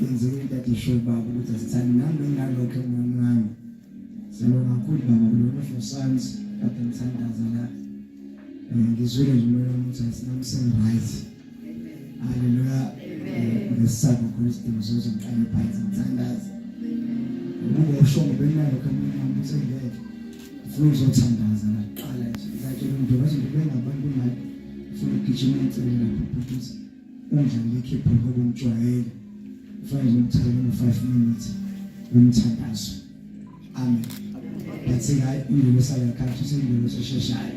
Yenze into atisho baba ukuthi asithandi nami ngalokho ngami. Sibonga kakhulu baba lo for science kade ngithandaza la. Ngizwile nje moya ukuthi asinamseng right. Hallelujah. Ngesabo Kristu uzoze ngiqale phansi ngithandaza. Ngoba usho ngobenalo kamina ukuthi ngeke. Ufuna uzothandaza la qala nje. Ngakho umuntu bathi ngibengabantu naye. Ufuna ukugijima insela ukuthi unjani lekhipho ngoba umjwayele. Ufanye umthetho 5 minutes umthandazo. Amen. Yathi hayi indlela esala ekhaya sindlela sesheshayo.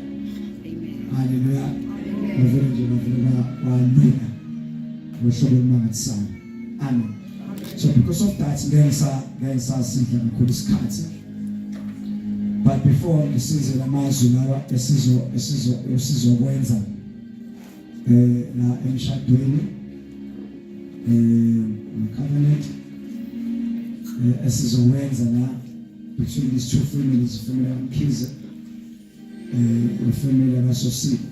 Hallelujah. Ngivele nje ngivela walula. Ngohlobo mangatsana. Amen. So because of that ngenza sidla kakhulu isikhathi. But before ngisize lamazwi lawa esizokwenza na emshadweni covenant esizokwenza la between these two families, family kaMkhize family kaSosipho.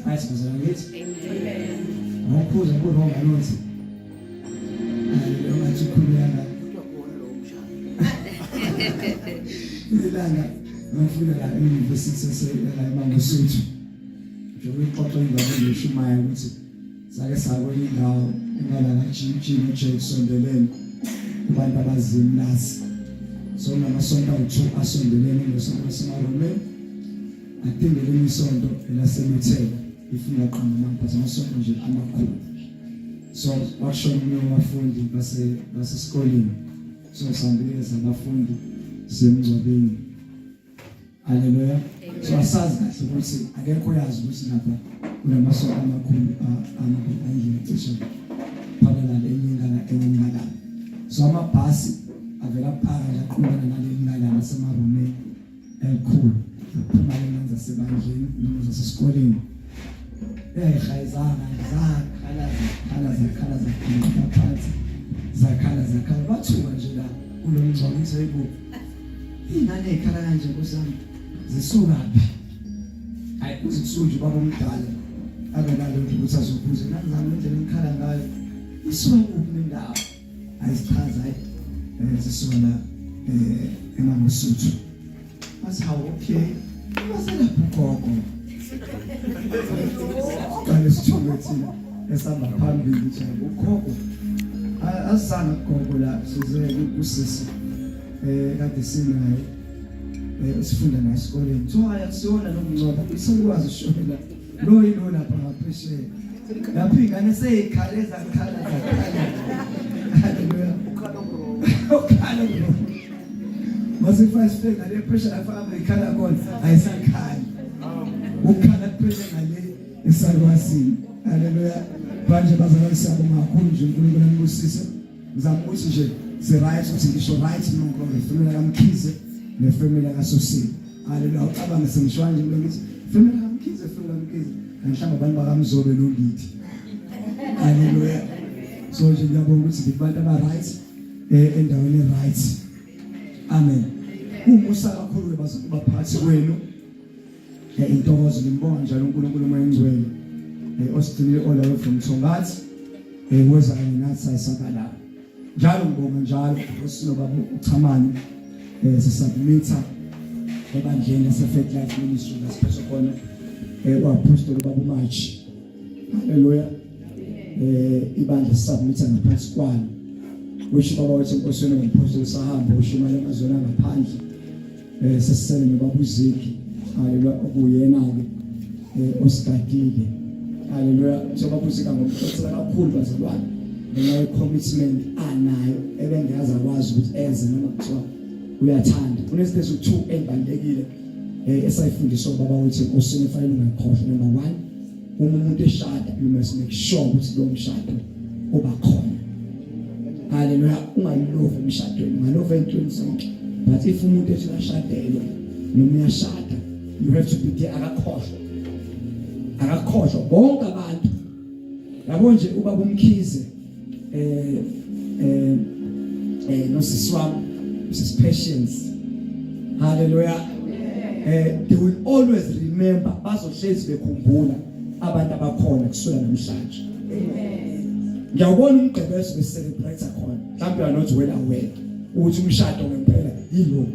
Right, bazalwane ngithi? Amen. Ngokuphuza kulo ngalothi. Lo ngathi khuluyana. Ilanga ngifuna la university la eMangosuthu. Njengoba ixoxwa ingane leshumayo ukuthi sake sakwenye indawo engala na Jimmy Jacksondelene kubantu abazimlasi. So namasonto awu2 asondelene ngesonto laseMaromeni. Athengele imisonto elaseluthela ifuna qamba namphatha amasonto nje amakhulu. So washona umuntu wabafundi basesikoleni. So sambiyeza abafundi semngcwabeni. Hallelujah. So asazi kahle ukuthi akekho yazi ukuthi lapha kunamasonto amakhulu anjani cishe phakathi enyingana. So amabhasi avela phakathi aqhubana nalengingana naseMaromeni elikhulu. Phuma lenza sebandleni noma zasesikoleni. Khayizana zakhala bathuka nje la kulomngcwabo useyibo. Ingane ekhala kanje kusami zisukaphi? Hayi uzisuju baba omdala akanalo ukuthi azobuza nangizama indlela engikhala ngayo isuka kuphi nendawo ayisichaza zisuka la eMangosuthu. That's how okay. Waselapha ugogo. Kale sithuke thina esamba phambili nje ugogo. Asana ugogo la size kusisi. Kade sinaye sifunda naye esikoleni. So ayasiona nomncwaba isikwazi ushona. Lo yilo lapha ngaphesheya. Lapha ingane seyikhaleza khala. Hallelujah. Ukhala lo. Masifase fika le pressure afaka ikhala khona ayisakhali. Ukhala pressure ngale esalwasini. Hallelujah. Manje bazalwane siyabonga kakhulu nje uNkulunkulu amubusise. Ngizama ukuthi nje right ukuthi ngisho right nonke ngefamily kaMkhize nefamily kaSosipho. Hallelujah. Ucabanga sengishwanje ngithi family kaMkhize ngihlamba abantu bakamzobe noNgithi. Hallelujah. So nje ngiyabonga ukuthi abantu aba right endaweni right. Amen. Umusa kakhulu baphathi kwenu. Intokozo ngibonga njalo uNkulunkulu moyengcwele. Osigcinile all the way from Thongathi. Weza kanye nathi sayisakala. Njalo ngibonga njalo uSinobaba uChamani sisubmita ebandleni laseFaith Life Ministry lasiphethe khona uApostle Baba Machi. Hallelujah. Ibandla submita ngaphansi kwalo. Wisho baba wathi inkosini ngomphosela sahamba ushimala emazweni ngaphandle sesisele nobabuziki. Hallelujah. Okuyena ke osigadile. Hallelujah. So babuzika ngomphosela kakhulu bazalwane. Ngenxa commitment anayo ebengaza kwazi ukuthi enze noma kuthiwa uyathanda. Kunesitezo 2 ezibalekile esayifundiswa baba wathi inkosini fanele ungakhohlwa. Number 1, umuntu eshada you must make sure ukuthi lo mshado uba khona. Hallelujah. Ungalova emshadweni, ungalova entweni zonke. But if umuntu ethi ashadele noma uyashada, you have to be there. Akakhohlwa bonke abantu. Yabo nje ubaba uMkhize no sisi wami Mrs. Patience. Hallelujah. They will always remember bazohlezi bekhumbula abantu abakhona kusula namhlanje. Amen. Ngiyabona umgqebezo besicelebrate khona. Mhlawumbe anothi wena aware ukuthi umshado ngempela yilo.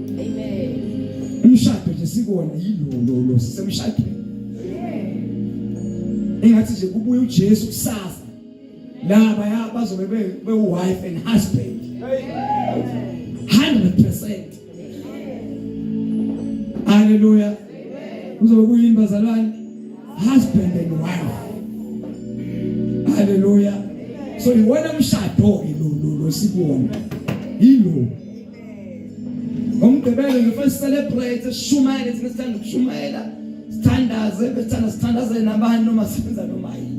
Amen. Umshado nje sikona yilo sisemshadweni. Engathi nje kubuye uJesu kusasa. Laba bazobe be wife and husband. 100%. Hallelujah. Uzobe kuyini bazalwane? Husband and wife. Hallelujah. So iwona mshado lo sibona. Yilo. Umgqibelo ngifuna celebrate shumayela sithanda ukushumayela. Sithandaze nabantu noma sibenza noma yini.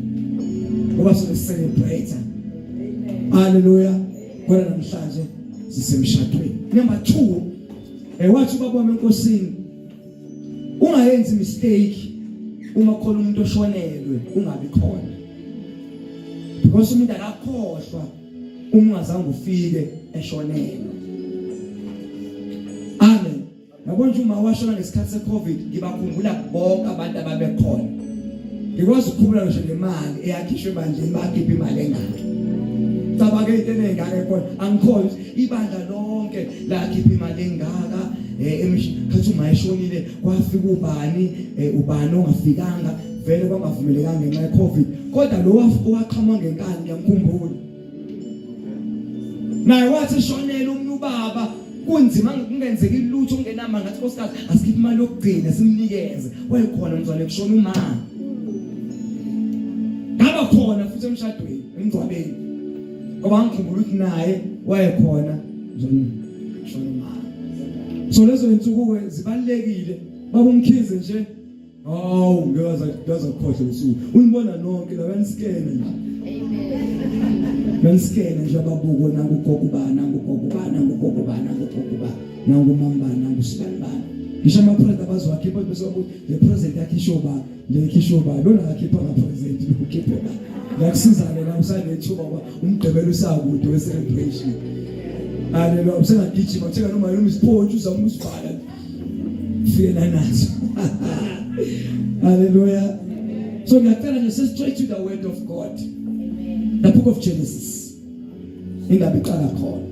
Ngoba so celebrate. Hallelujah. Kodwa namhlanje sisemshadweni. Number 2, wathi ubaba wami enkosini ungayenzi mistake uma khona umuntu oshonelwe ungabi khona. Because umuntu akakhohlwa uma ungazange ufike eshonelwe. Amen. Yabona uma washona ngesikhathi seCovid ngibakhumbula bonke abantu ababekhona. Ngikwazi ukukhumbula nje nemali eyakhishwe manje bakhipha imali engaka. Tabake into engaka khona angikholwa ibandla lonke lakhipha imali engaka khathi uma eshonile kwafika ubani ongafikanga vele kwangavumelekanga ngenxa yeCovid kodwa lo owaqhamuka ngenkani ngiyamkhumbula. Naye wathi eshonela umuntu ubaba kunzima kungenzeki lutho ungenama ngathi nkosikazi asikhiphe imali yokugcina simnikeze wayekhona mzwane kushona umama ngaba khona futhi emshadweni emgcwabeni ngoba ngikhumbula ukuthi naye wayekhona mzwane kushona umama. So lezo insuku zibalekile babumkhize nje ngiyaza ukhohle usuku unibona nonke la benskene nje. Amen. Benskene nje ababuko nangugogubana nangumambana nangusibani ngisho amaproject abazowakhipha bese ukuthi le project yakhishoba le khishoba lona yakhipha ama project ukukhipha ngakusizana la usanethuba umgqibelo usakude we celebration. Hallelujah. Usengagijima uthenga noma yini isiphontsho uzama usibhala fiyela nazo. Hallelujah. So ngiyacela nje straight to the word of God. The book of Genesis. Ingabiqala khona.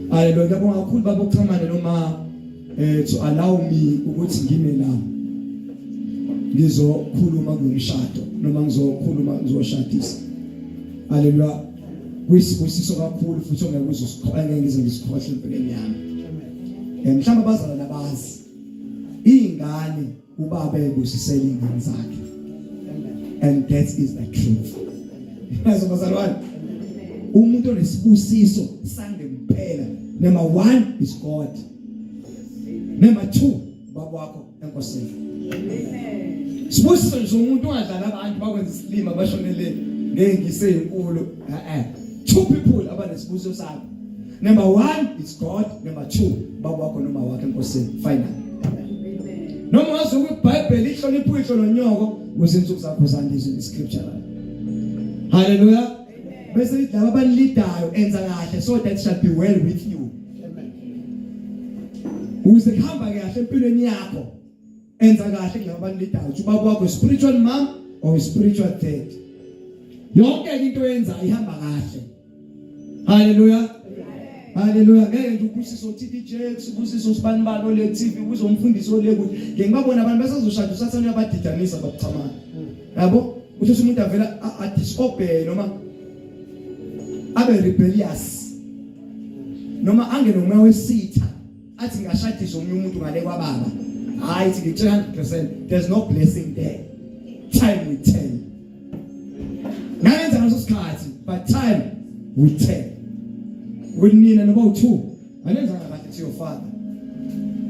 Hallelujah. Ngiyabonga kakhulu baba ukuxhamana noma to allow me ukuthi ngime la. Ngizokhuluma ngomshado noma ngizoshadisa. Hallelujah. Kuyisibusiso kakhulu futhi ongeke ngize ngisikhohle empilweni yami. Mhlawumbe abazalwane nabazi ingane ubaba ebusisela ingane zakhe. And that is the truth. Yazi bazalwane umuntu onesibusiso sangempela. Number 1 is God. Number 2 baba wakho enkosini. Amen. Sibusiso nje umuntu ongadlala abantu bakwenza isilima bashonele ngengise inkulu. 2 people abanesibusiso sakho. Number 1 is God. Number 2 baba wakho noma wakhe enkosini. Final. Noma wazokuthi iBhayibheli ihlonipha ihlo nonyoko kuzinsuku zakho zandizwe iscripture. Hallelujah. Bese laba abalidayo enza kahle so that shall be well with you. Amen. Uze khamba kahle empilweni yakho. Enza kahle kulaba abalidayo. Ubaba wakho spiritual mom or spiritual dad. Yonke into yenza ihamba kahle. Hallelujah. Hallelujah. Ngeke nje ubusiso TDJ ubusiso sibanibani ole TV uzomfundisa ole ukuthi ngengibabona abantu basazoshada usathana uyabadidanisa babuchamana. Yabo? Uthi umuntu avela adisobey noma abe rebellious noma angene umoya wesitha athi ngashadisa umuntu ngale kwababa. Hayi ithi 100% there's no blessing there. Time will tell. Nayenza ngaso sikhathi but time will tell. Wenina noba u2 anenza kahle to your father.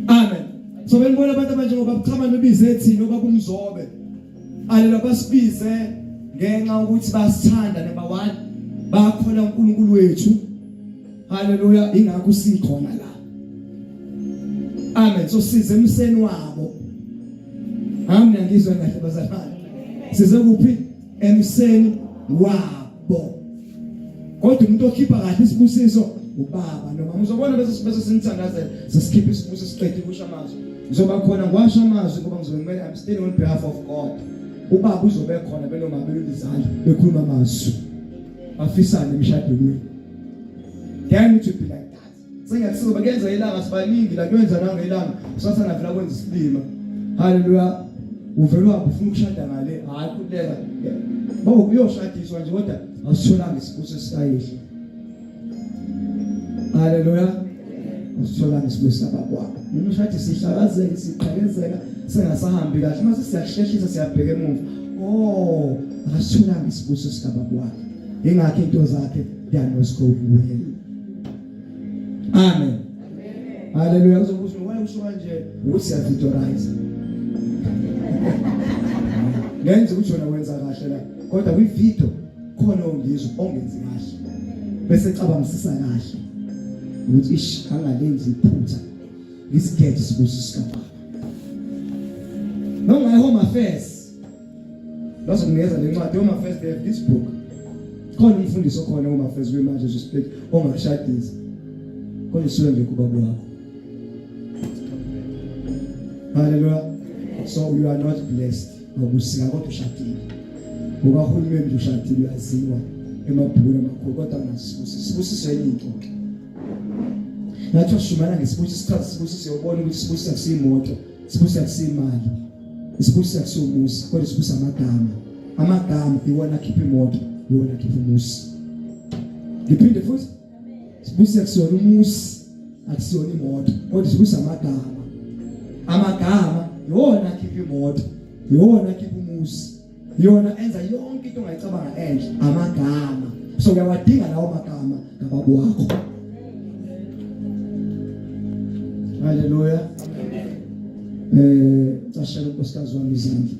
Amen. So benibona abantu manje ngoba buqhamana bebize ethi noba kumzobe alelo basibize ngenxa ukuthi basithanda. Number 1 bakhona uNkulunkulu wethu. Hallelujah. Ingakho sikhona la. Amen. So size emseni wabo. Mina ngizwe kahle bazalwane. Size kuphi emseni wabo. Kodwa umuntu okhipha kahle isibusiso ubaba noma uzobona bese sinithandazela sesikhipha isibusiso siqede kusho amazwi ngizoba khona ngiwasho amazwi ngoba ngizomela I'm standing on behalf of God ubaba uzobe khona benoma belizandla bekhuluma amazwi afisane emshadweni then it should be like that sengathi bakenza ilanga sibaningi la kwenza nanga ilanga usathana vela kwenza isilima haleluya uvelwa ufuna ukushada ngale hayi kuleka bawo kuyoshadiswa nje kodwa awusitholanga isibusiso sikayihle haleluya usitholanga isibusiso sababwakho noma ushadi sihlakazeke siqhakezeka sengasahambi kahle mase siyasheshisa siyabheka emuva akasitholanga isibusiso sikababwakho ingakho into zakhe yanosco kuye amen haleluya uzokuthi wena usho kanje ukuthi siyavictorize ngenze ukuthi wena wenza kahle la kodwa kwivideo khona ongizwe ongenzi kahle bese cabangisisa kahle ukuthi ish angalenzi iphutha ngisigede sibusiso sikababa noma home affairs base kunikeza lencwadi home affairs they have this book khona umfundiso khona home affairs wemanje speak ongashadisa kodwa suke ngekubaba wakho haleluya so you are not blessed ngokusika kodwa ushadile ukahulumeni nje ushadile uyaziwa emabhukweni amakhulu kodwa nasibusiso into nathi ushumana ngesibusiso isikhathi sibusiso uyobona ukuthi sibusiso akusimoto sibusiso akusimali isibusiso akusumusi kodwa sibusiso amagama iwona akhipha imoto iwona akhipha umusi ngiphinde futhi sibusiso akusiyona umusi akusiyona imoto kodwa sibusiso amagama iwona akhipha imoto iwona akhipha umusi yona enza yonke into ongayicabanga enhle amagama so uyawadinga lawo magama ngababo wakho haleluya Tashela unkosikazi wami izandla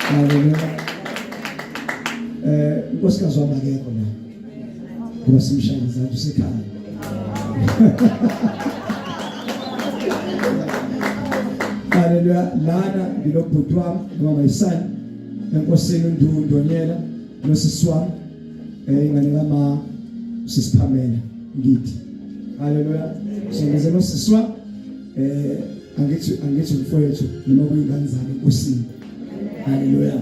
haleluya unkosikazi wami akekho la ngoba simshaya izandla usekhaya haleluya lana ngilobhuti wami noma isani enkosini uNdonyela nosisi wami ingane kama sisiphamela ngithi haleluya senze nosisi wami angithi mfowethu noma kuyingane zami enkosini haleluya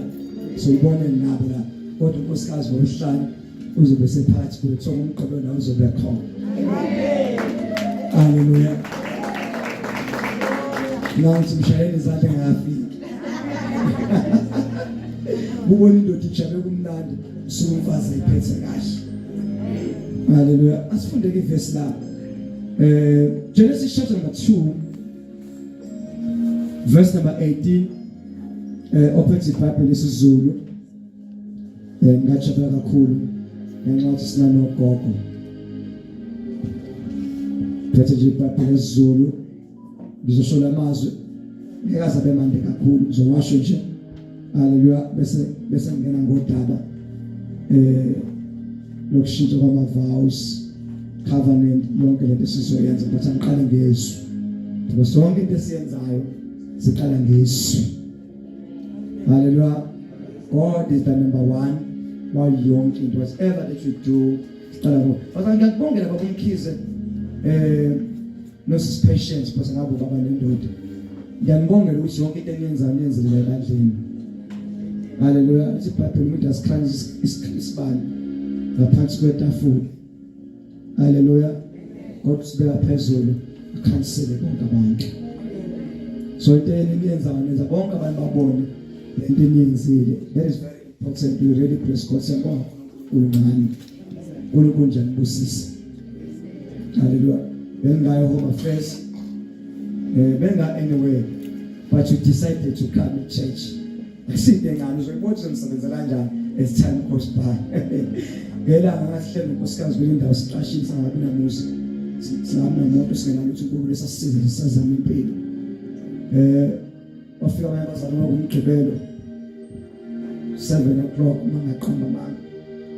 so ibone nabo la kodwa unkosikazi womhlanje uzobe sephathi kwethu umqobo nawo uzobe khona haleluya nansi mshayeli izandla ngafika ubona indoda ijabe kumnandi sumfazi iphethe kahle haleluya asifunde ke verse la Genesis chapter number 2 verse number 18 open the Bible isiZulu ngajabula kakhulu ngenxa sina nogogo phethe nje iBhayibheli isiZulu ngizoshola amazwi ngekaza bemande kakhulu ngizowasho nje haleluya bese ngena ngodaba lokushintsha kwama vows covenant yonke lento sizoyenza but angiqale ngesu ngoba sonke into esiyenzayo siqala ngesu haleluya God is the number one while yonke into whatever that you do siqala ngo but ngiyakubongela baba umkhize no suspicions because ngabo baba nendoda ngiyanibongela ukuthi yonke into eniyenzayo niyenzele ebandleni haleluya iBhayibheli umuntu asikhanye isibani ngaphansi kwetafula haleluya God sibeka phezulu akhansele bonke abantu so into eniyenzayo nenza bonke abantu babone lento eniyenzile that is very important you really bless God siyabonga ulungani uNkulunkulu busisi haleluya bengayo home affairs benga anyway but you decided to come to church asinde ngani uzoyibona umsebenza kanjani as time goes by ngelanga ngasihleli unkosikazi kwelindawo siqashisa ngabe namusi singami nomuntu singenalo ukuthi uNkulunkulu lesasize lesazama impilo wafika abazali ngokumgqibelo 7 o'clock mangaqamba manje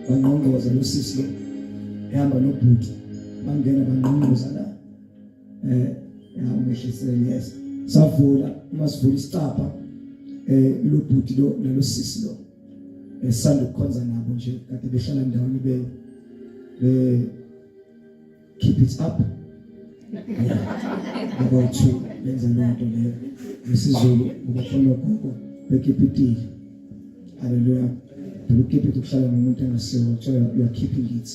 banqongoza lo sisi lo ehamba nobhuti bangena banqongoza la yamehlisele yes savula uma sivula isicapha lo bhuti lo nalo sisi lo esanda ukukhonza nabo nje kade behlala ndawoni be keep it up about to benza lonto le isizulu ubafuna gogo be keep it. Hallelujah. To keep it ukuhlala nomuntu engasiwo you are keeping it.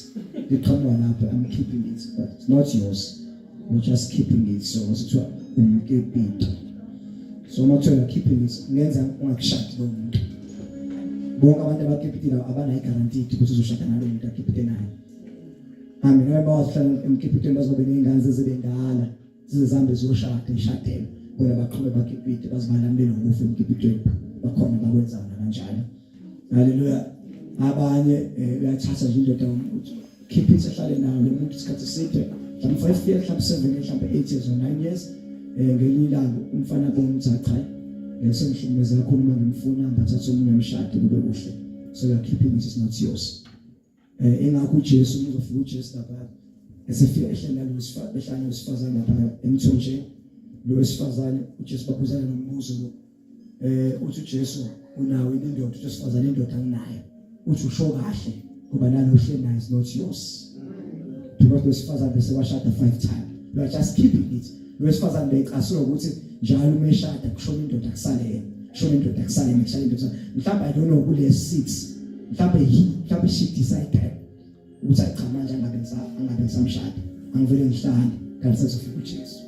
Iqhamuka lapha I'm keeping it but it's not yours. You're just keeping it. So kuthiwa keep it. So much you are keeping it ngenza ungakushadi lo muntu. Bonke abantu abakeepitila abanayi guarantee ukuthi uzoshada nalo muntu akeepite naye. Amen. Ngoba bawahlala emkeepiteni bazobe nezingane zezibendala zizehambe ziyoshada ishadela. Bona baqhube bakeepite bazibalamlela ngokufa emkeepiteni. Bakhona bakwenzana kanjalo. Hallelujah. Abanye uyathatha nje indoda ukuthi keep it ehlale nayo lo muntu isikhathi eside. Mhlawumbe 5 years, mhlawumbe 7 years, mhlawumbe 8 years or 9 years. Ngelinye ilanga umfana bonke cha semhlumeza kakhulu manje ngimfuna ngathatha umunye umshado kube kuhle. So you are keeping it is not yours. Engakho uJesu uzofika uJesu lapha esefika ehlela lo behlanga wesifazane lapha emthonje lo wesifazane uJesu bakhuzana nombuzo lo uthi uJesu unawe indoda uthi wesifazane indoda anginayo uthi usho kahle ngoba nalo uhleli is not yours. Because wesifazane bese washada 5 times. You are just keeping it. Wesifazane beyixaswe ukuthi njalo umeshada kushona indoda kusale kushona indoda kusale mhlawumbe indoda mhlawumbe I don't know kule 6 mhlawumbe she decide ukuthi cha manje angabe samshada angivele ngihlane kanti sezofika uJesu.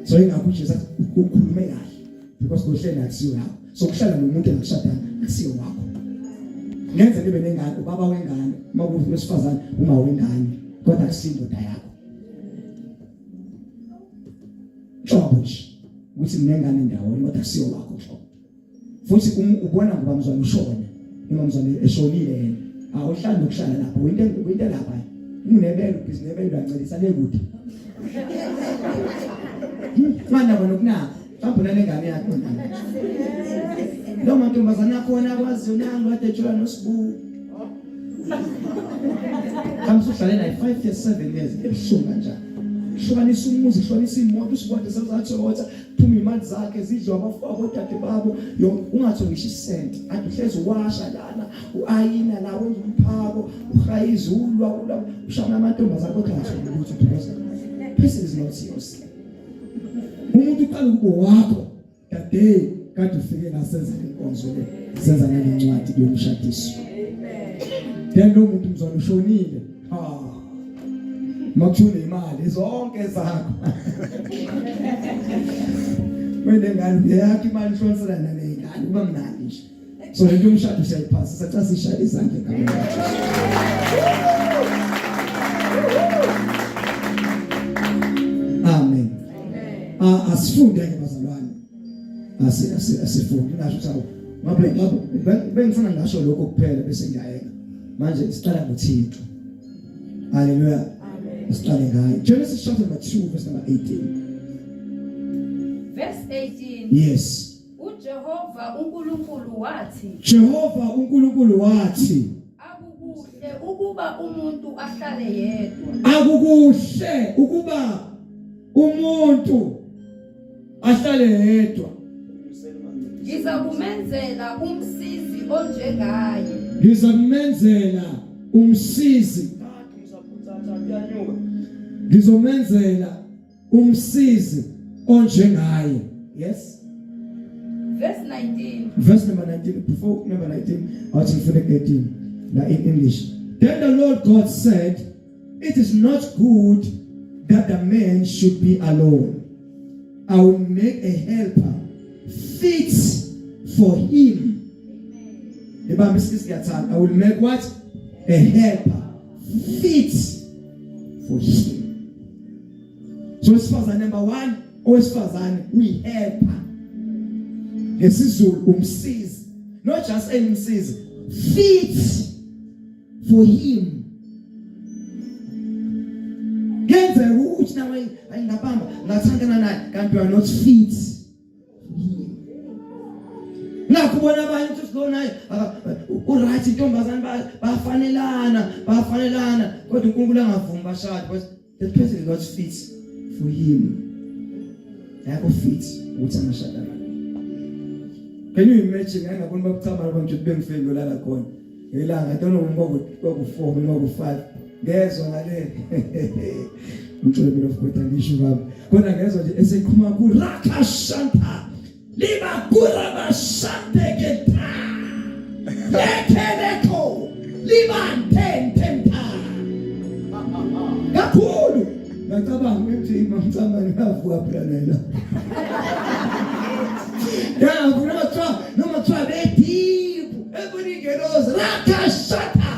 So ingakho uJesu ukukhulume kahle because kuhlele akusiyo yakho. So kuhlala nomuntu engishadana akusiyo wakho. Ngenze libe nengane ubaba wengane makuthi wesifazane uma wengane kodwa akusindoda yakho. Jobo ukuthi minengane ndawoni kodwa akusiyo wakho jobo. Futhi ubona ngoba mzwana ushona noma mzwana eshonile yena awuhlali nokuhlala lapha winto lapha unebelo business ancelisa lekude manje bona kunaka mhlawumbe nengane yakho lo mantombazana khona kwazi unangu kade etshola nosibu kamsuhlale naye 5 years 7 years ebuhlungu kanjani. Hlukanisa umuzi, hlukanisa imoto, usibonde sezathotha, phuma imali zakhe zidliwa abafowabo odade babo, ungathongisha isenti. Athi uhlezi uwasha lana, uayina la wenza umphako, uhayiza ulwa, ushaya amantombazana kodwa ukuthi because this is not yours. Umuntu uqala ukuba wakho kade kade ufike la senza inkonzo le, senza nalencwadi yomshadiso. Then lo muntu mzwana ushonile. Makuthule imali zonke zakho. Wena ngani yakho imali shonsela nalengane kuba mnandi nje. So lento umshado siyayiphasa sathi sishaya izandla kakhulu. Amen. Asifunde ke bazalwane. Asifunde ngasho sawo. Bengifuna ngasho lokho kuphela bese ngiyayeka. Manje siqala ngoThixo. Hallelujah. Genesis chapter number 2 verse number 18. Verse 18. Yes. Jehova uNkulunkulu wathi akukuhle ukuba umuntu ahlale yedwa. Akukuhle ukuba umuntu ahlale yedwa. Ngizakumenzela umsizi onjengaye. Ngizomenzela umsizi onjengaye. Yes. Verse 19. Verse number 19. Before number 19, I was in 18. Now in English. Then the Lord God said, "It is not good that the man should be alone. I will make a helper fit for him." The Bible says, "I will make what? A helper fit for him." So wesifazane number 1, owesifazane we helper. Ngesizulu umsizi. Not just any umsizi, fit for him. Ngenze ukuthi nawe ayingabamba ngathandana naye kanti you are not fit. Nakubona abanye ukuthi sibona uright intombazane bafanelana kodwa uNkulunkulu angavumi bashade because the person is not fit for him. Ayakho fit ukuthi angashada naye. Can you imagine ngiyabona bakuthamba abantu bengifike ngolala khona elanga I don't know ngoku 4 ngoku 5 ngezwe ngale umtholo of God angisho baba kodwa ngezwe nje esekhuma ku rakashanta liba kuraba shanteketa yekeleko liba tenta kakhulu ngicabanga ukuthi imamthamba ngavuka planela ya noma try deep every girls rakashanta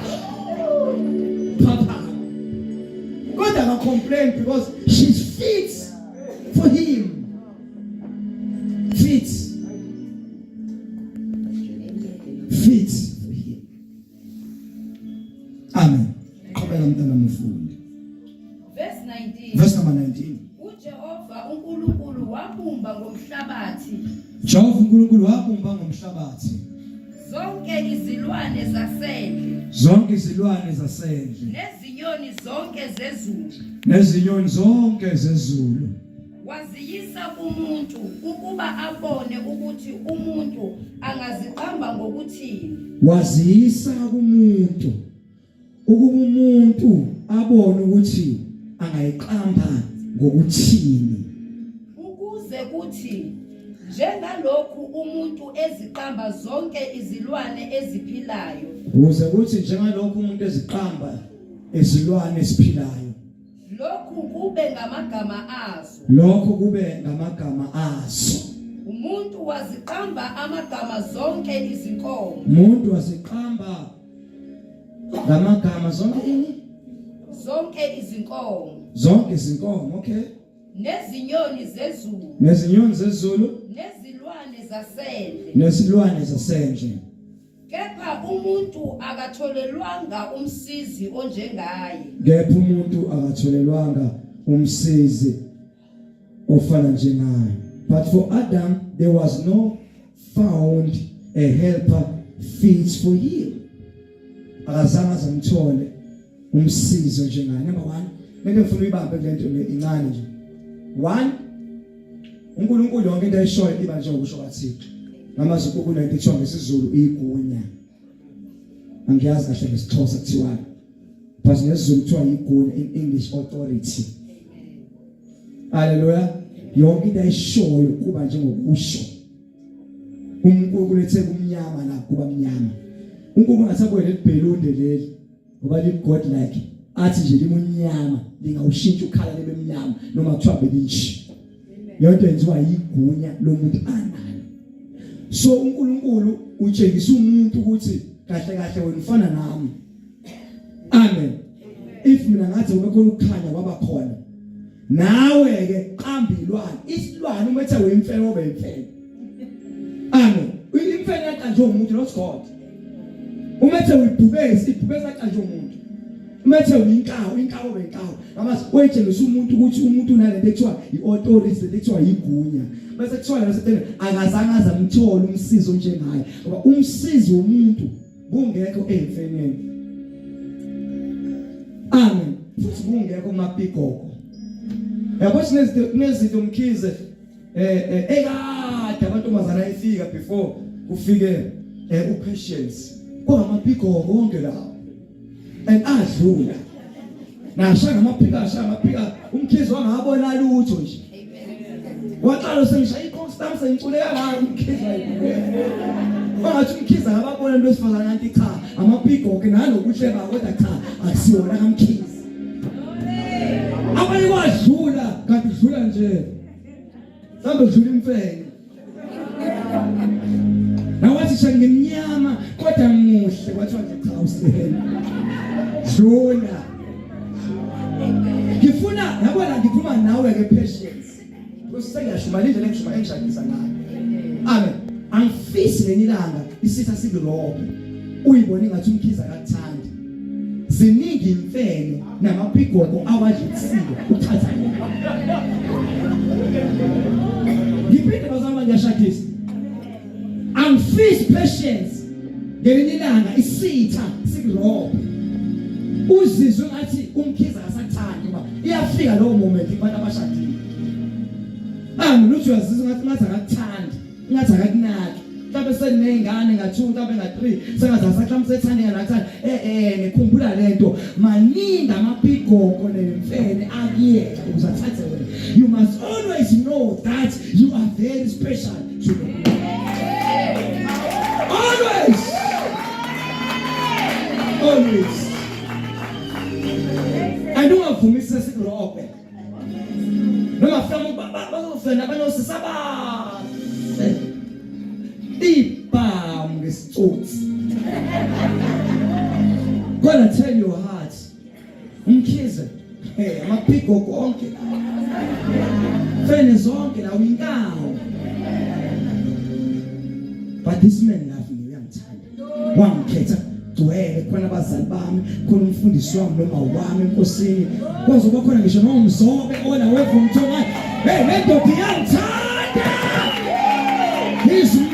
papa God never complain because she's fit for him fit for him amen qhubeka mntana mfundi verse number 19 uJehova uNkulunkulu wabumba ngomhlabathi Jehova uNkulunkulu wabumba ngomhlabathi zonke izilwane zasendle nezinyoni zonke zezulu waziyisa kumuntu ukuba abone ukuthi umuntu angaziqamba ngokuthini waziyisa kumuntu ukuba umuntu abone ukuthi angayiqamba ngokuthini ukuze kuthi njengalokhu umuntu eziqamba zonke izilwane eziphilayo ukuze kuthi njengalokhu umuntu eziqamba izilwane eziphilayo lokhu kube ngamagama azo umuntu waziqamba amagama zonke izinkomo umuntu waziqamba ngamagama zonke izinkomo okay nezinyoni zezulu nezilwane zasendle kepha umuntu akatholelwanga umsizi onjengaye ofana njengaye but for Adam there was no found a helper fit for him akazange azamthole umsizi onjengaye number 1 ngeke ngifuna uyibambe lento incane nje 1 uNkulunkulu yonke into ayishoyo iba nje ukusho kaThixo ngamazwi ku-19 kuthiwa ngesizulu igunya angiyazi kahle ngesixhosa kuthiwa but ngesizulu kuthiwa igunya in English authority haleluya yonke into ayishoyo kuba njengokusho uNkulunkulu ethe kumnyama la kuba mnyama uNkulunkulu ngasabone lebhelunde leli ngoba li God like athi nje limunyama lingawushintsha ukhala libe mnyama noma kuthiwa belinshi yonke yenziwa igunya lomuntu analo so uNkulunkulu utshengisa umuntu ukuthi kahle wena ufana nami amen if mina ngathi ubekhona ukukhanya kwaba khona nawe ke qamba ilwane isilwane umethe wemfene obe yimfene amen imfene yaqanje umuntu not God umethe uyibhubesi yaqanje umuntu umethe uyinkawu obe inkawu ngamasi wetshengisa umuntu ukuthi umuntu unalento ekuthiwa iauthority ekuthiwa igunya bese kuthiwa lesithene akazange azamthola umsizi onjengaye ngoba umsizi womuntu kungekho emfeneni amen futhi kungekho mapikoko yabo sinezinto umkhize ekade abantomazana ayifika before kufike upatience kungamapikoko konke lawo and adlula nashaya amapika umkhize wangabona lutho nje waqala sengishaya iconstance engicule ngayo umkhize bangathi umkhize ngababona into esifana nanti cha amapiko ke nalokuhleba kodwa cha akusiwona kamkhize abanye kwadlula kanti dlula nje sambe dlula imfene nawathi shangimnyama kodwa muhle kwathiwa nje cha usihela dlula ngifuna nawe ke patience kusengiyashuma indlela engishuma engishakisa ngayo amen angifisi lenilanga isitha sibirobe uyibona ngathi umkhiza akathandi ziningi imfene namapigoko awadlitsile uthatha ngiphethe bazama ngiyashakisa angifisi patience ngelinilanga isitha sibirobe uzizwe ngathi umkhiza akasathandi ngoba iyafika lowo moment kubantu abashadile lutho yazizwa ngathi akathandi ngathi akakunaki mhlawumbe mhlawumbe senengane nga2 mhlawumbe nga3 sengazazi mhlawumbe sethandeka nathana ngikhumbula lento maningi amapigoko nemfene akuyeka ukuze athathe wena. You must always know that you are very special to God. Always. Andungavumisa sikurobhe. Noma mhlawumbe bazofena banosisaba. Ibam ngesitsotsi. Gonna tell your heart. Umkhize. Amapiko konke. Fene zonke la winkawo. But this man loved me uyangithanda. Wangikhetha Duele khona abazali bami, khona umfundisi wami noma wami enkosini. Kwazoba khona ngisho nomzobe ona wevumthonga. Hey, lento ngiyangithanda. He's mine.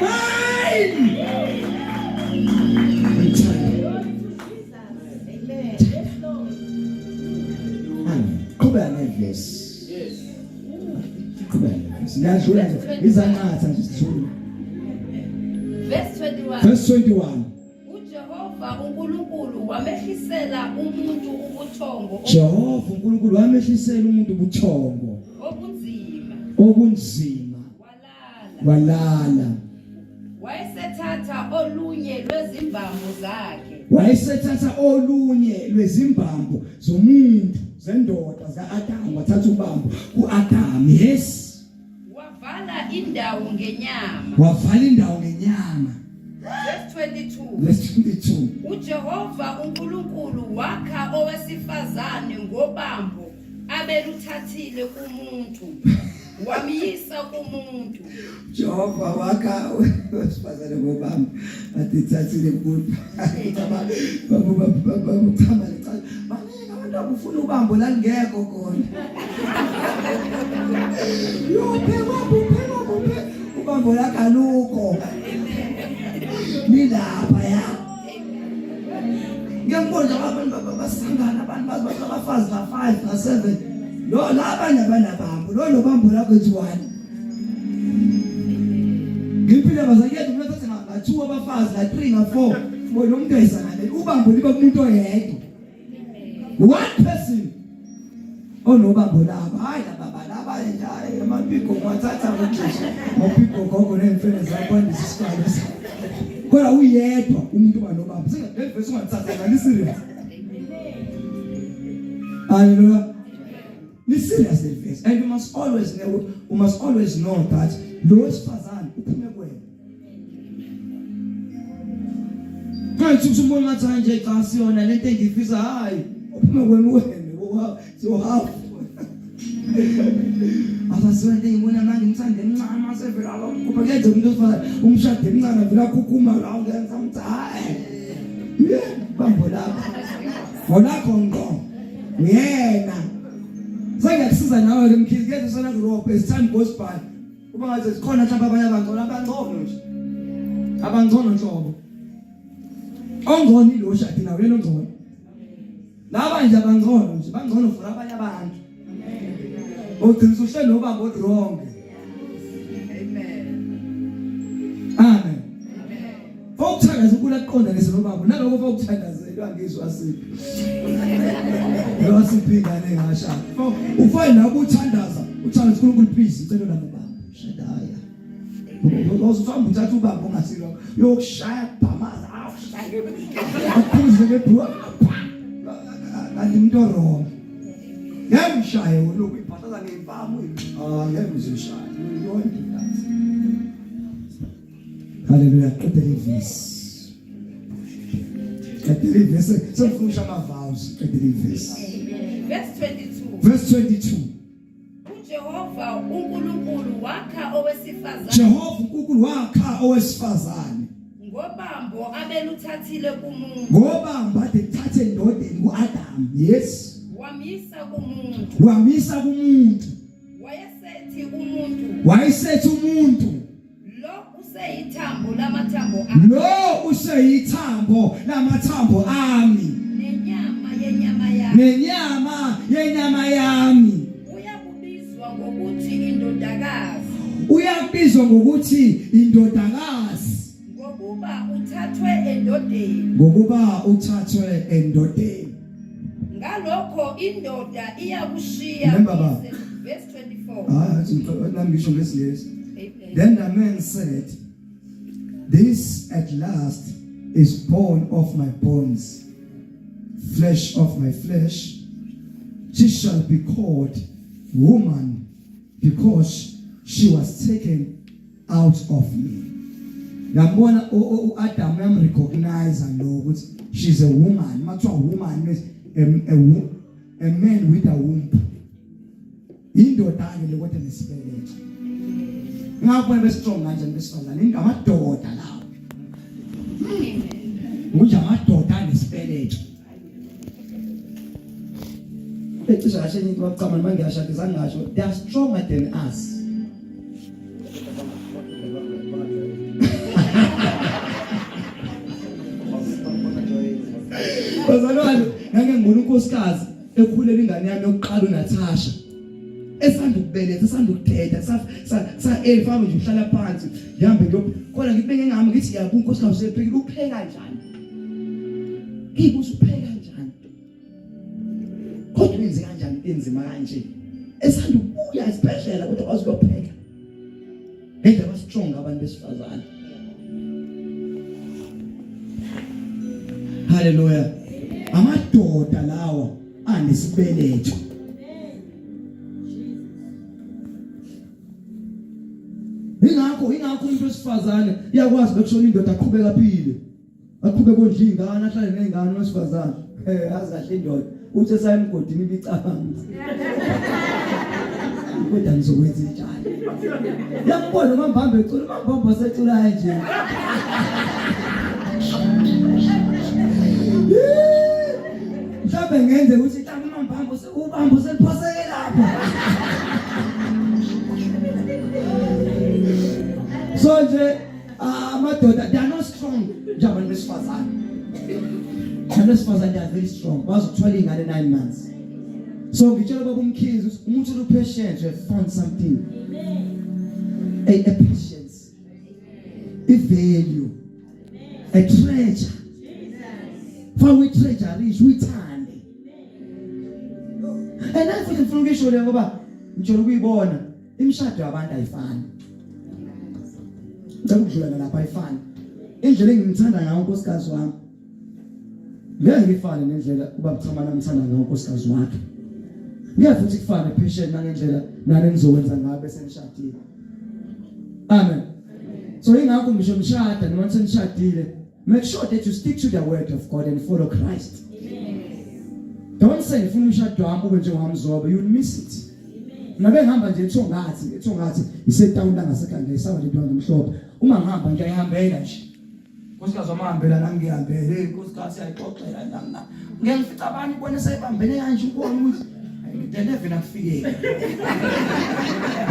Kuba nervous. Yes. Kuba nervous. Ngiyadlula nje izanatha nje sithule. Verse 21. Jehova uNkulunkulu wamehlisela umuntu ubuthongo. Jehova uNkulunkulu wamehlisela umuntu ubuthongo. Obunzima. Walala. Wayesethatha olunye lwezimbambo zomuntu zendoda zika-Adamu wathatha ubambo ku-Adamu. Yes. Wavala indawo ngenyama. Verse 22. uJehova uNkulunkulu wakha owesifazane ngobambo abeluthathile kumuntu wamyisa kumuntu. Jehova wakha owesifazane ngobambo atithathile kumuntu. Babuthama lecala. Baningi abantu abafuna ubambo la ngekho khona. Ubambo la kalukho. Nilapha ya. Ngiyambona abantu basangana abantu bafazi ba5 na7. Lo labanye abanabambo. Lo bambo lakho ethi1. Ngiphila bazakhetha umuntu athi nga2 abafazi na3 na4. Lo muntu ayisangane ubambo liba kumuntu oyedwa. One person. Onobambo laba. Hayi laba laba nje amapiko wathatha ukuthi amapiko gogo nemfene zakho ndisikalo. Kodwa uyedwa umuntu banobaba. Singa verse ungathatha ngani serious. Hallelujah. This serious verse. And you must always know that lo sifazane uphume kwena. Manje usumbona manje xa siyona lento engifisa hayi uphume kwena wena so half. Asasiwe nje ngibona manje ngithande emncane sevela lo kuba kuyenza umuntu ofana umshado emncane vela khukhuma la ngenza umthayi. Bambo lapha. Ngolakho ngqo. Yena. Sengakusiza nawe ke mkhizi ke usona kurope sithanda gospel. Kuba ngathi sikhona mhlawumbe abanye abangcono abangcono nje. Abangcono nhlobo. Ongoni lo shadi nawe yena ongcono. Laba nje abangcono nje bangcono for abanye abantu. Uthi usuhle lo bambo wrong. Amen. Fokuthandaza ukulaqonda ngeselo bambo naloko fokuthandazelwa ngizwe asiphi. Lo asiphi ngane ngasha. Ufane nabo uthandaza uthanda uNkulunkulu please ucela nabo bambo. Shadaya. Uzofamba uthatha ubambo ngasilo yokushaya phamaza awushaya. Akuze ngebhuwa. Kanti umuntu wrong. Ngemshaye lokhu iphathaza ngempamo. Ngemzishaya. You don't do that. Hallelujah. Verse 22. Verse 22. Jehova uNkulunkulu wakha owesifazane. Jehova uNkulunkulu wakha owesifazane. Ngobambo abeluthathile kumuntu. Ngobambo athathe endodeni kuAdam. Yes. Wamisa kumuntu. Wayesethi umuntu. Lo useyithambo lamathambo ami. Nenyama yenyama yami. Uyabizwa ngokuthi indodakazi. uthathwe endodeni. ngokuba uthathwe endodeni. Ngalokho indoda iyakushiya. Remember ba? Verse 24. Nami ngisho ngesilesi. Amen. Then the man said, this at last is bone of my bones, flesh of my flesh. She shall be called woman because she was taken out of me. Yabona Adam recognize and know ukuthi she's a woman. Mathiwa woman means a man with a womb. Indoda ke lekodwa nesibeletho. Ngakho bestrong kanje besifazana ingamadoda lawo. Unje amadoda nesibeletho. Ecisa kahle ngithi bacama mangiyashadisa ngisho they are stronger than us. Bazalwane ngake ngibona unkosikazi ekhulela ingane yami yokuqala uNatasha esanda ukubeletha esanda ukuthetha sa elifama nje uhlala phansi ngihambe kodwa ngibeke ngami ngithi yabu unkosikazi usephekile upheka kanjani ngibuza upheka kanjani kodwa wenze kanjani enzima kanje esanda ukuya esibhedlela kodwa kwazi ukupheka ngendaba ba strong abantu besifazana. Hallelujah. Amadoda lawa anesibeletho. Ingakho umuntu wesifazane iyakwazi bekushona indoda aqhubeka phile. Aqhubeka ondla ingane ahlale nezingane wesifazane. Azi kahle indoda uthi sayimgodini ibicabanga. Kodwa ngizokwenza njani? Yakubona mambambe ecula mambambe asecula nje. Mhlawumbe ngenze ukuthi mhlawumbe mambambe ubambo seliphoseke lapha. So nje amadoda they are not strong njengabantu besifazane. Abantu besifazane they are very strong. Bazokuthwala ingane 9 months. So ngitshela baba umkhizi ukuthi umuntu olupatient you have found something. A patience. A value. A treasure. For we treasure rich we turn. And that's what ngifuna ukisho le ngoba ngithola ukuyibona imishado yabantu ayifani. Ngikudlula lapha ayifani. Indlela engimthanda ngayo unkosikazi wami. Ngeke ngifane nendlela ubaba Chama namthanda ngayo unkosikazi wakhe. Ngeke futhi kufane patient nangendlela nani ngizokwenza ngayo bese ngishadile. Amen. So ingakho ngisho ngishada noma senishadile make sure that you stick to the word of God and follow Christ. Don't say ngifuna umshado wami ube njengamzobe you'll miss it. Nabe ngihamba nje ethongathi isetown la ngasekhaya isawa nje ntwana omhlophe. Uma ngihamba nje ayihambela nje. Nkosikazi wamahambela nami ngihambele inkosikazi ayixoxela nami. Ngeke ngifica abantu ubone sayibambele kanje ubone ukuthi ngidele vela kufikeke.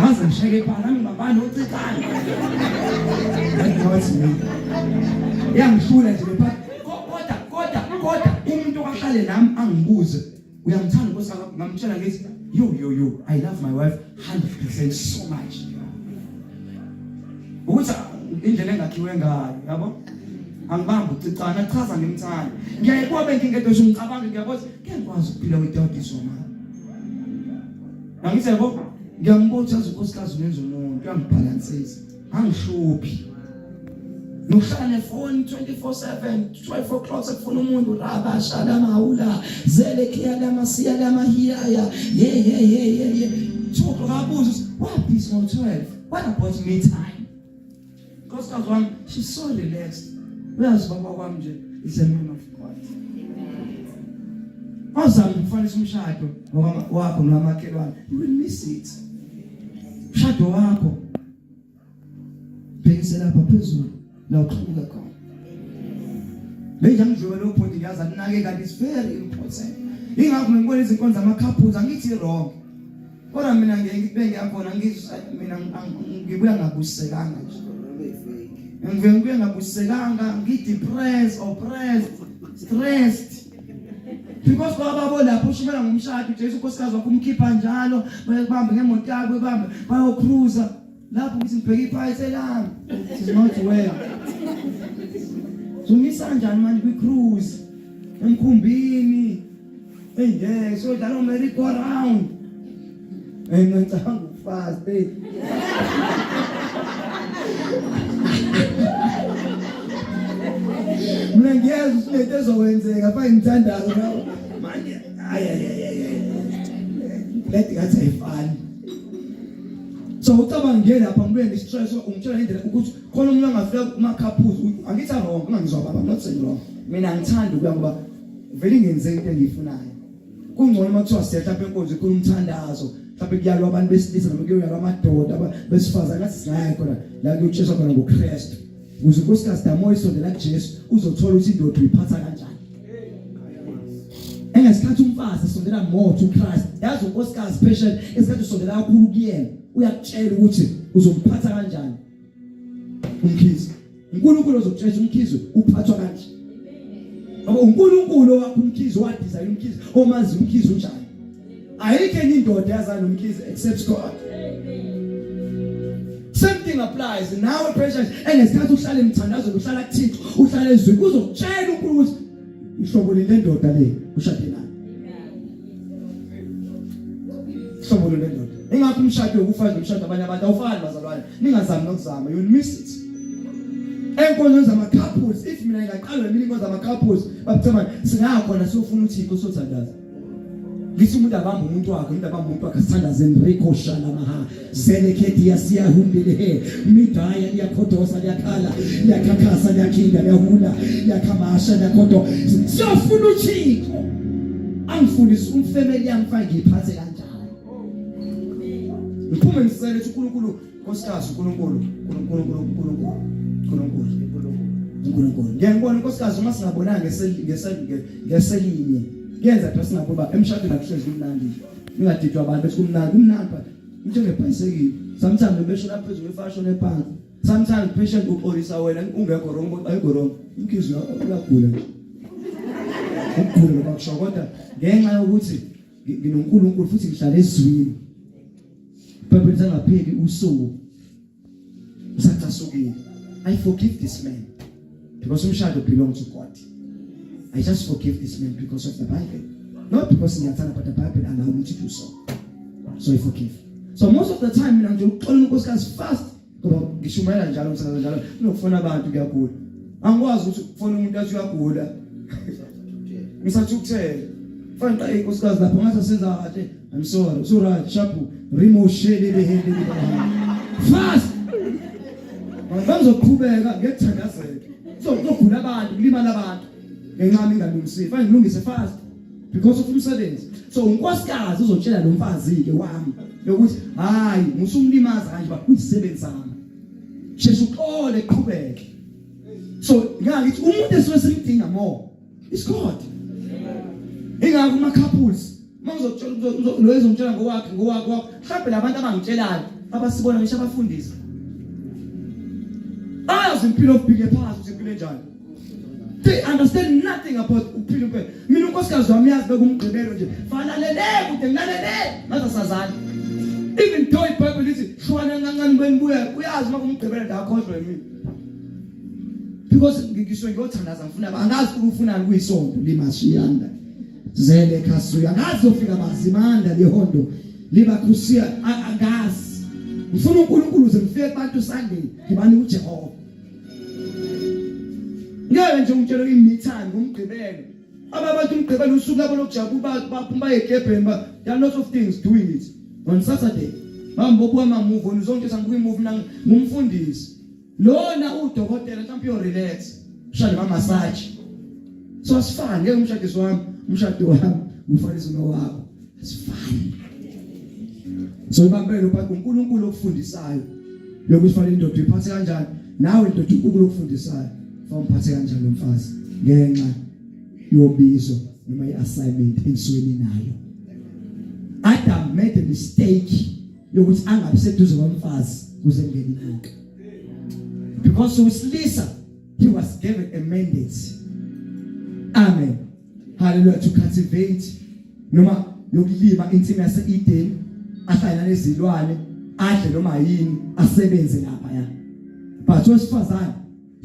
Maze ngisheke phana nami ngibambana ocikana. Ngathi mina. Yangishula nje lapha. Kodwa umuntu okahlale nami angibuze uyamthanda nkosikazi ngamtshela ngithi yo I love my wife 100% so much. Ukuthi indlela engakhiwe ngayo yabo angibamba ucicana chaza ngimthanda ngiyayikuwa benkingetho ngicabanga ngiyabona ngeke ngikwazi ukuphila without this woman. Angithi yabo ngiyambotha unkosikazi uyenza umuntu uyangibalansisa angihluphi nohlala nefoni 24/7 12 o'clock sekufuna umuntu raba shala mahula zele khiyala masiya lama hiyaya yeah 2 o'clock abuza what is on 12 what about me time because one she's so relaxed uyazi baba kwami nje is a man of God. Awesome kufanele umshado wakho nomakhelwane you will miss it. Umshado wakho bhekisela lapha phezulu la uqhubeka khona. Benja ngidlule lo point ngiyaza ninake kanti is very important. Ingakho ngibona izinkonzo zama-couples angithi wrong. Kodwa mina ngeke ngiyakhona mina ngibuya ngabusisekanga nje. Ngibuya ngabusisekanga ngidepressed oppressed stressed. Because baba lapho ushimela ngomshado Jesu unkosikazi wakho umkhipha njalo bayabamba ngemoto yakho bamba bayocruiser lapho ukuthi ngibheke iphayise lami it is not well. Umisa kanjani manje kwi-cruise emkhumbini hey so dala merry go round ngicabanga ukufast mina ngiyeza usinethe ezokwenzeka fa ngithandayo nawe manje lethi ngathi ayifani so ucabanga nje lapha ngibuye ngistress ungitshela indlela ukuthi khona umuntu angafika kuma couples angithi wrong ungangizwa baba I'm not saying wrong mina ngithanda ukuya ngoba vele ngenze into engiyifunayo kungcono makuthiwa siya mhlawumbe enkonzo ikhona umthandazo mhlawumbe kuyalwa abantu besilisa noma kuyalwa amadoda besifazana ngathi singayi khona la kuyotsheswa khona ngoKristu ukuze unkosikazi damoya isondela kuJesu uzothola ukuthi indoda uyiphatha kanjani engesikhathi umfazi esondela more to Christ yazi unkosikazi patient esikhathi usondela kakhulu kuyena uyakutshela ukuthi uzomphatha kanjani umkhizi uNkulunkulu uzokutshela umkhizi uphathwa kanje ngoba uNkulunkulu wakho umkhizi wadesign umkhizi omazi umkhizi unjani ayikho enye indoda yazana umkhizi except God. Same thing applies now pressure engesikhathi uhlala emthandazo uhlala kuThixo uhlala ezweni uzokutshela uNkulunkulu ukuthi ihlobo le ndoda le ushade nayo ihlobo le ndoda ingakho umshado ukufana nomshado abanye abantu awufani bazalwane ningazami nokuzama you will miss it. Enkonzo zama couples if mina ngaqalwa mina inkonzo zama couples bakuthema singakhona siyofuna uThixo sothandaza ngithi umuntu abamba umuntu wakhe umuntu abamba umuntu wakhe sithandaze nrikosha lamaha zelekhethi yasiyahumbele he midaya liyakhodosa liyakhala liyakhakhasa liyakhinda liyahula liyakhamasha liyakhodo siyofuna uThixo angifundise umfemeli yamfaka ngiphathe kanjani ngiphume ngisele uNkulunkulu nkosikazi uNkulunkulu ngiyabona nkosikazi uma singabonanga ngeselinye yenza xa singabuba emshadweni akuhlezi umnandi ningadidwa abantu bethi kumnandi njengebhayisekile sometimes besho lapha phezulu efashion ephansi sometimes patient uqolisa wena ungekho wrong ayikho wrong inkizo uyagula nje ukugula bakusho kodwa ngenxa yokuthi nginoNkulunkulu futhi ngihlala ezweni Bible sangapheli usuku ngisaqasukile I forgive this man because umshado belongs to God. I just forgive this man because of the Bible. Not because ngiyathanda but the Bible allow me to do so. So I forgive. So most of the time mina nje uxola unkosikazi fast ngoba ngishumayela njalo ngisaza njalo kunokufuna abantu kuyagula. Angikwazi ukuthi ukufuna umuntu athi uyagula. Ngisathi ukuthela. Fana xa inkosikazi lapho ngathi senza kahle. I'm sorry. So right, shapu rimoshele behende fast. Bangizoqhubeka ngekuthandazela. So kugula abantu kulimala abantu. Ngenqama ingalungisile fanele ngilungise fast because of umsebenzi so unkosikazi uzotshela lo mfazi ke wami lokuthi hayi musumlimaza kanje bakuyisebenzi sami sheshe uqole qhubeke so ngiyathi umuntu esesimdinga more is God ingakho ama couples mawuzotshela lo ezomtshela ngowakhe mhlawumbe labantu abangitshelayo abasibona ngisho abafundisa ayazi impilo obhike phansi impilo enjani. They understand nothing about uphilo mpela. Mina unkosikazi wami yazi bekumgqibelo nje. Fanalele kude ngilalele ngaza sazana. Even though iBible lithi shwana ngancane benibuya uyazi makumgqibelo ndakhohlwe mina. Because ngisho ngiyothandaza ngifuna angazi ukufunani kuyisonto limashiyanda. Zele khasuya angazi ufika bazimanda lehondo liba krusia angazi. Ngifuna uNkulunkulu uze ngifike kubantu Sunday ngibani uJehova. Ngeke nje umtshelo imithando ngumgqibelo abantu umgqibelo usuku labo lokujabula baphuma egebheni there are lots of things doing it on Saturday bambobuka ama move on zonke sangibuka move ngumfundisi lona udokotela mhlawumbe yo relax ushade ba massage so asifani ngeke umshado wami ufanele nowakho asifani so ibambele uphatha uNkulunkulu okufundisayo lokufanele indoda iphathe kanjani nawe indoda uNkulunkulu okufundisayo umphathe kanjani umfazi ngenxa yobizo noma iassignment ensukwini nayo. Adam made a mistake yokuthi angabe seduze komfazi kuze ngene inaka because usilisa he was given a mandate. Amen. Hallelujah. To cultivate noma yokulima insimi yase-Eden ahlala nezilwane adle noma yini asebenze lapha ya but wesifazane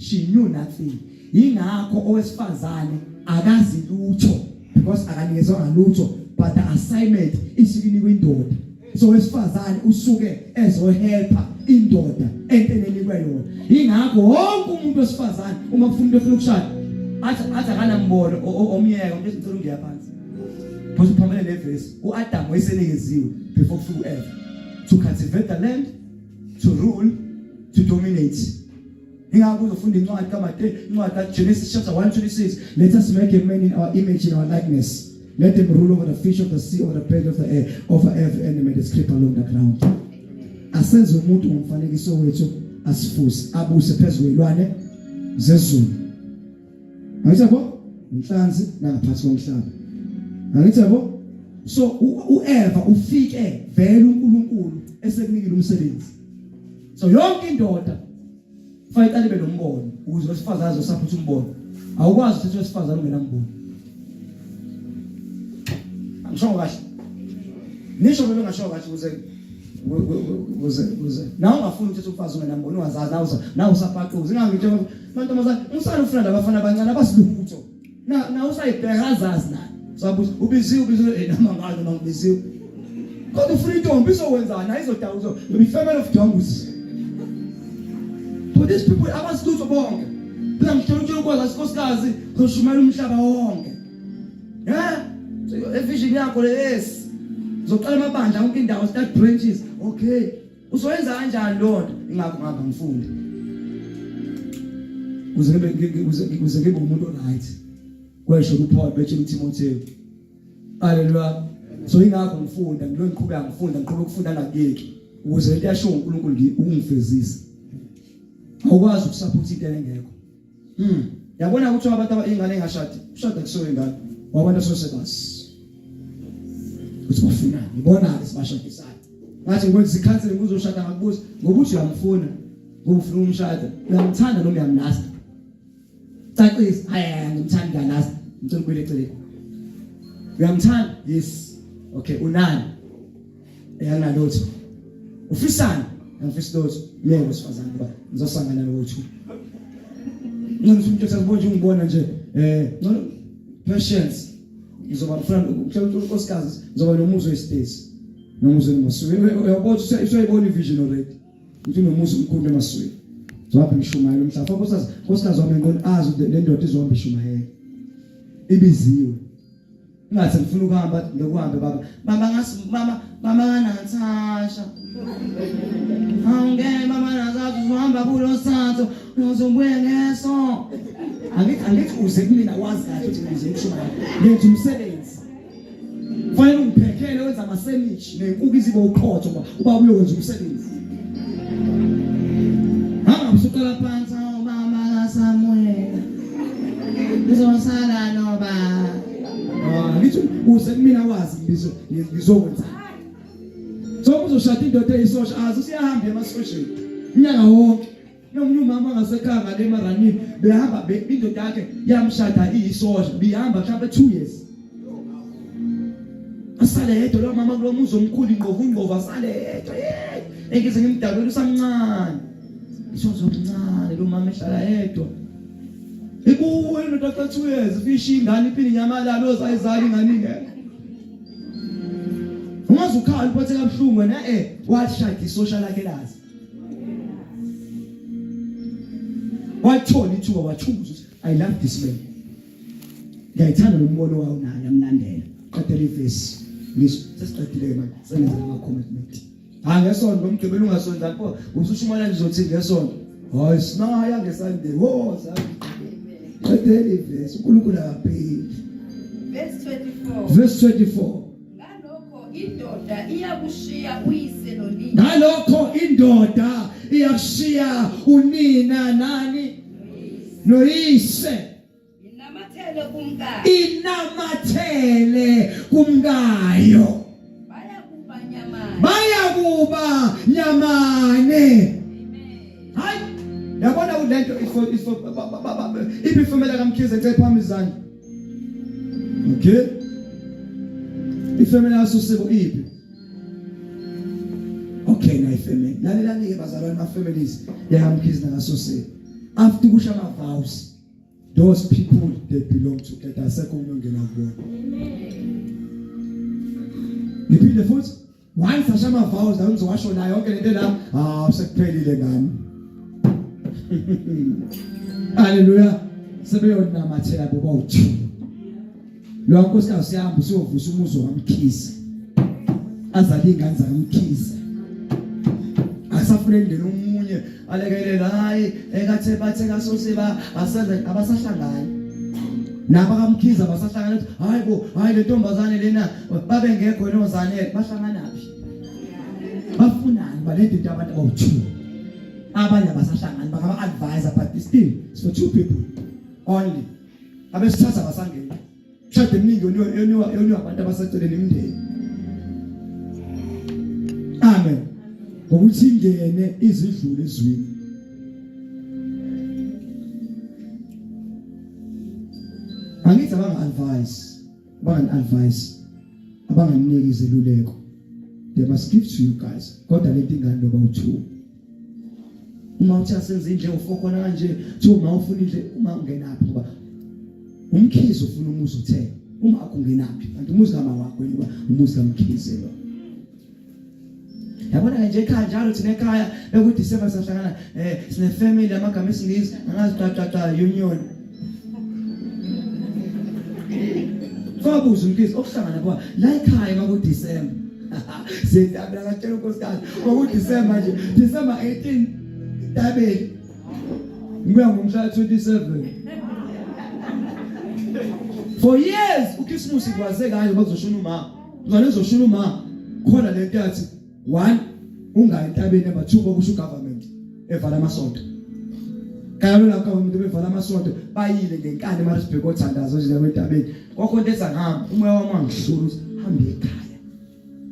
she knew nothing. ingakho owesifazane akazi lutho because akanikezwa lutho but the assignment isikinikwe indoda. So wesifazane usuke ezohelpa indoda enteneni kwayona. Ingakho wonke umuntu wesifazane uma kufuna into ukushada athi akanambono omyeka umuntu esicela ungiya phansi. Phose phambene nevesi uAdam wayeselekeziwe before kufika uEva to cultivate the land, to rule, to dominate. Ingakho uzofunda incwadi kaGenesis chapter 1:26. Let us make a man in our image, in our likeness. Let them rule over the fish of the sea, over the birds of the air, over every animal that creep along the ground. Asenze umuntu ngomfanekiso wethu asifuse abuse phezulu kwelwane zezulu. Ayizabo? Inhlanzi nangaphansi komhlaba. Ayizabo? So uEva ufike vele uNkulunkulu esekunikile umsebenzi. So yonke indoda kufanele iqale ibe nombono ukuze wesifazane azosaphutha umbono. Awukwazi ukuthi wesifazane ungenambono. Angisho kahle. Nisho bebe ngasho kahle ukuze nawe ungafuni ukuthi ufazi ungenambono ungazazi nawe usaphaquza. Ingangitsho abantu abazali usale ufuna labafana abancane abasilutho. Na usayibheka azazi naye. Sabuza ubiziwe namangalo nangibiziwe. Kodwa ufuna intombi izowenzana ayizodawuzo the family of donkeys. To these people abasilutho bonke. Phela ngithola ukuthi ukwazi asikosikazi uzoshumayela umhlaba wonke. So evision yakho yes. Uzoqala amabandla onke indawo start branches. Okay. Uzoyenza kanjani Lord? Ingakho ngapha ngifunde. Uze ngibe umuntu right. Kwesho kuPaul betshela uTimotheo. Hallelujah. So ingakho ngifunda ngiqhubeka ukufunda ngakuyeki ukuze into yasho uNkulunkulu ungifezise. Awukwazi ukusupport into engekho. Yabona ukuthi abantu abangane engashadi, ushada kusowe ngane. Wabantu asosebasi. Uthi bafuna, ngibona isibashadisana. Ngathi ngikwenza icounseling uzoshada ngakubuza ngokuthi uyamfuna, ngofuna umshado. Uyamthanda noma uyamnasta? Cacisa, ngimthanda kanasta. Ngicela ukubele eceleni. Uyamthanda? Yes. Okay, unani? Eyanalotho. Ufisana? Ngifisa lotho. Yebo sifazana ngoba ngizosangana lotho. Ngifuna ukuthi ngibone ungibona nje patience. Ngizoba mfana ukutshela unkosikazi ngizoba nomuzo wespace. Nomuzo emasuke. Uyabona usayibona ivision already. Uthi nomuzo umkhulu emasuke. Zohamba ngishumayela umhlaba. Nkosikazi wami ngone azi le ndoda izohamba ishumayela. Ibiziwe. Ngathi ngifuna ukuhamba ngokuhambe baba ngasi mama nganathasha. Angeke mama nazathi uzohamba kulo santo uzobuya ngeso. Angithi uze kumina wazi kahle ukuthi ngize ngishumaya. Ngenza umsebenzi. Kufanele ungiphekele wenza ama sandwich nenkukhu izibo uqhotho uba uyokwenza umsebenzi. Usuqala phansi mama ngasamoya. Ngizosala noba. Ngithi uze kumina wazi ngizokwenza. So uzoshada indoda eyisosha azi usiyahamba emasosheni. Inyanga wonke. Nomunye umama ngasekhaya ngale eMaranini behamba indoda yakhe yamshada iyisosha bihamba mhlawumbe 2 years. Asale yedwa lo mama kulo muzo omkhulu ingqova asale yedwa. Engize ngimdabela usamncane. Ishozo omncane lo mama ehlala yedwa. Ibuwe indoda ka 2 years ifisha ingane iphini nyamalala ozayizala ingane ingeke. Ungaze ukhala uphathe kabuhlungu wena wathi shada isosha lakhe lazi. Wathola ithuba wathumba ukuthi I love this man. Ngiyayithanda nombono wawo naye yamlandela. Qedela ivesi. Ngisho sesiqedile manje senza ama commitment. Ngesonto lomgqibelo ungasonza pho usushumana ngizothi ngesonto. Hayi sinaya ngeSunday. Wo sabi. Qedela ivesi uNkulunkulu akapheli. Verse 24. Indoda iyakushiya uyise nonina. Ngalokho indoda iyakushiya unina nani? Noyise. Inamathele kumkayo. Bayakuba nyamane. Hayi. Yabona ulento ifomela kaMkhize ecepha izandla. Okay? Ifamily asosebo ipi? Okay na ifamily. Lalelani ke bazalwane ma families yaMkhize naSosebo. After kusha ama vows. those people they belong together. Asekho ungena kubo. Ngiphinde futhi once ashama vows la ngizowasho nayo yonke lento la sekuphelile ngani. Hallelujah. Sebeyona mathela boba uthu. Lo nkosikazi siyahamba siyovusa umuzi wamkhiza. Azali ingane zakamkhiza. Asafune ndlela umunye alekelela hayi ekathe bathe kasosiba abasahlangani. Naba kamkhiza basahlangana hayi le ntombazane lena babe ngekho enozane bahlangana phi? Bafunani balethe into abantu abawuthu. Abanye abasahlangani bakaba advisor but still it's for two people only. Abesithatha basangena. Shade eminingi yoniwa abantu abaseceleni imindeni. Amen. Ngokuthi ingene izidlule ezweni. Angithi abanga-advise, abanganikeza izeluleko. They must give to you guys. Kodwa lento ingane loba uthu. Uma uthi asenze nje ufokona kanje, uthi uma ufuna nje uma ungenaphi ngoba umkhizi ufuna umuzi uthe. Uma akungenaphi, kanti umuzi kama wakho ngoba umuzi kamkhizi lo. Yabona nje ekhaya njalo thina ekhaya bekuthi December sahlangana sine family amagama esingisi angazi union. Fabuza umkhizi okuhlangana kwa la ekhaya maku December. Siyabela katshela unkosikazi ngoku December nje December 18 tabeli. Ngibuya ngomhla 27. For years uKhisimusi kwaze kanje bazoshuna uma. Ngane zoshuna uma khona lento yathi 1 ungayi entabeni number 2 bokusho government evala amasonto. Kaya lo government bevala amasonto bayile ngenkani eMaritzburg othandazo nje entabeni. Kokho into ezangihamba umoya wami wangihlula hambe ekhaya.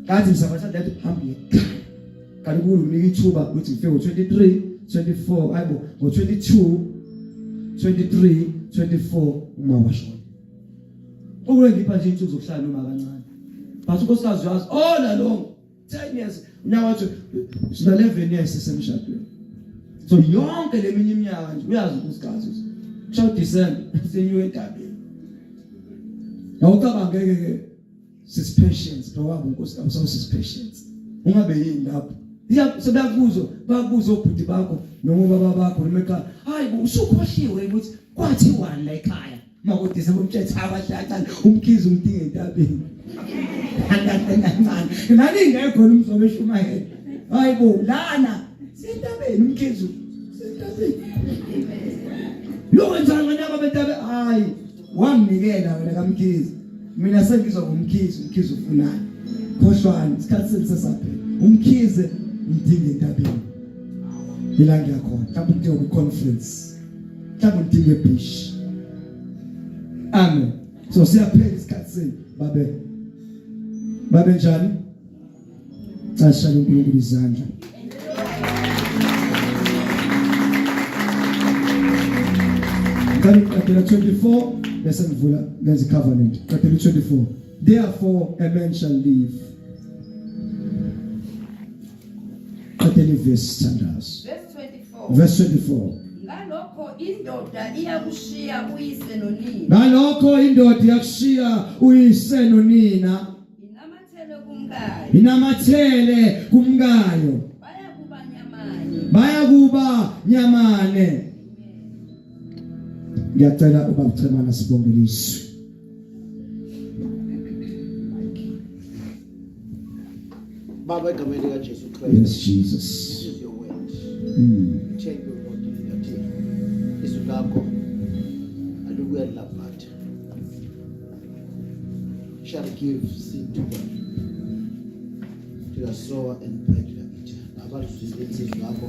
Kathi ngisabathatha lethi hambe ekhaya. Kanti kunika ithuba ukuthi ngifike ngo23 24 ayibo ngo22 23 24 uma washona. Ukule ngipha nje insuku zokuhlala noma kancane. But unkosikazi yazi all along 10 years now wathi sina 11 years sisemshadweni. So yonke leminye iminyaka nje uyazi unkosikazi usho December senyiwe entabeni. Awucabangeke suspicious bawaba unkosikazi so suspicious. Ungabe yini lapho. Sebakuzo ubhuti bakho noma baba bakho noma ekhaya. Hayi usukhohliwe ukuthi kwathiwani la ekhaya. Makuthi sebumthetha abahlakani umkhizi umdinge entabeni. Nani ngekho umzobe eshumayela. Hayibo lana sentabeni umkhizi sentabeni. Lokwenza nganyaka bentabeni hayi wamnikela wena kamkhizi. Mina sengizwa ngomkhizi umkhizi ufunani. Khohlwana isikhathi sesisaphela. Umkhizi umdinge entabeni. Ila ngiyakhona. Mhlawumbe udinga ku-conference. Mhlawumbe udinga ebish. Amen. So siyaphela isikhathi senu babe njani? Ashaya uNkulunkulu izandla. Qadela 24 bese ngivula lenze covenant. Qadela 24. Therefore a man shall live. Qadela verse standards. Verse 24. Ngalokho indoda iyakushiya uyise nonina. Ngalokho indoda iyakushiya uyise nonina. Inamathele kumkayo. Bayakuba nyamane. Ngiyacela ubaba Chemana sibongele izwi. Baba egameni likaJesu Kristu. Yes Jesus. This is your word. Take your Lord in your izwi lakho alukuya laphatha. Shall give seed to God. To the sower and bread to the eater. Abantu sizwe izwi lakho